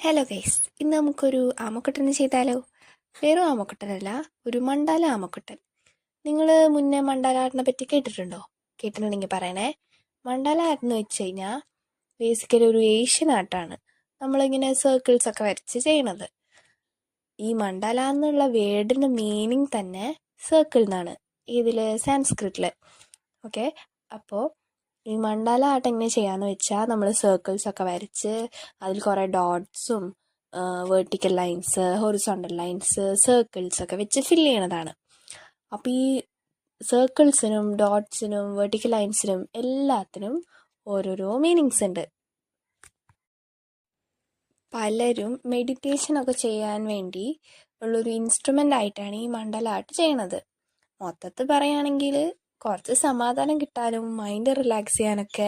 Hello guys, ഇന്ന് നമുക്കൊരു ആമക്കുട്ടനെ ചെയ്താലോ? വെറും ആമക്കുട്ടനല്ല, ഒരു മണ്ടാല ആമക്കുട്ടൻ. നിങ്ങൾ മുന്നേ മണ്ടാല ആർട്ടിനെ പറ്റി കേട്ടിട്ടുണ്ടോ? കേട്ടിട്ടുണ്ടെങ്കിൽ പറയണേ. മണ്ടാല ആർട്ട് എന്ന് വെച്ച് കഴിഞ്ഞാൽ ബേസിക്കലി ഒരു ഏഷ്യൻ ആർട്ടാണ്. നമ്മളിങ്ങനെ സർക്കിൾസ് ഒക്കെ വരച്ച് ചെയ്യണത്. ഈ മണ്ടാല എന്നുള്ള വേർഡിൻ്റെ മീനിങ് തന്നെ സർക്കിൾ എന്നാണ്, ഇതിൽ സാൻസ്ക്രിറ്റിൽ. ഓക്കെ, അപ്പോൾ ഈ മണ്ടാല ആർട്ട് എങ്ങനെ ചെയ്യാമെന്ന് വെച്ചാൽ നമ്മൾ സർക്കിൾസ് ഒക്കെ വരച്ച് അതിൽ കുറേ ഡോട്ട്സും vertical lines, horizontal lines, circles ഒക്കെ വെച്ച് ഫില്ല് ചെയ്യണതാണ്. അപ്പോൾ ഈ സർക്കിൾസിനും ഡോട്ട്സിനും വേർട്ടിക്കൽ ലൈൻസിനും എല്ലാത്തിനും ഓരോരോ മീനിങ്സ് ഉണ്ട്. പലരും മെഡിറ്റേഷനൊക്കെ ചെയ്യാൻ വേണ്ടി ഉള്ളൊരു ഇൻസ്ട്രുമെൻ്റ് ആയിട്ടാണ് ഈ മണ്ടാല ആർട്ട് ചെയ്യണത്. മൊത്തത്തിൽ പറയുകയാണെങ്കിൽ കുറച്ച് സമാധാനം കിട്ടാനും മൈൻഡ് റിലാക്സ് ചെയ്യാനൊക്കെ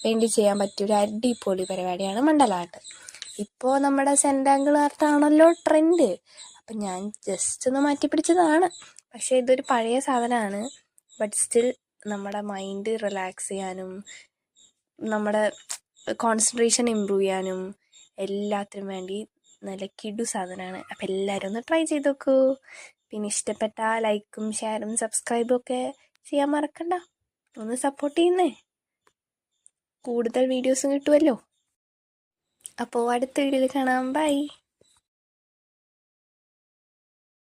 വേണ്ടി ചെയ്യാൻ പറ്റിയ ഒരു അടിപൊളി പരിപാടിയാണ് മണ്ടാല ആർട്ട്. ഇപ്പോൾ നമ്മുടെ സെൻറ്റാങ്കിൾ ആർട്ടാണല്ലോ ട്രെൻഡ്. അപ്പം ഞാൻ ജസ്റ്റ് ഒന്ന് മാറ്റി പിടിച്ചതാണ്. പക്ഷേ ഇതൊരു പഴയ സാധനമാണ്. ബട്ട് സ്റ്റിൽ നമ്മുടെ മൈൻഡ് റിലാക്സ് ചെയ്യാനും നമ്മുടെ കോൺസെൻട്രേഷൻ ഇമ്പ്രൂവ് ചെയ്യാനും എല്ലാത്തിനും വേണ്ടി നല്ല കിടു സാധനമാണ്. അപ്പം എല്ലാവരും ഒന്ന് ട്രൈ ചെയ്ത് നോക്കൂ. പിന്നെ ഇഷ്ടപ്പെട്ട ലൈക്കും ഷെയറും സബ്സ്ക്രൈബും ഒക്കെ ചെയ്യാൻ മറക്കണ്ട. ഒന്ന് സപ്പോർട്ട് ചെയ്യുന്നേ. കൂടുതൽ വീഡിയോസും കിട്ടുമല്ലോ. അപ്പോൾ അടുത്ത വീഡിയോയിൽ കാണാം. ബൈ.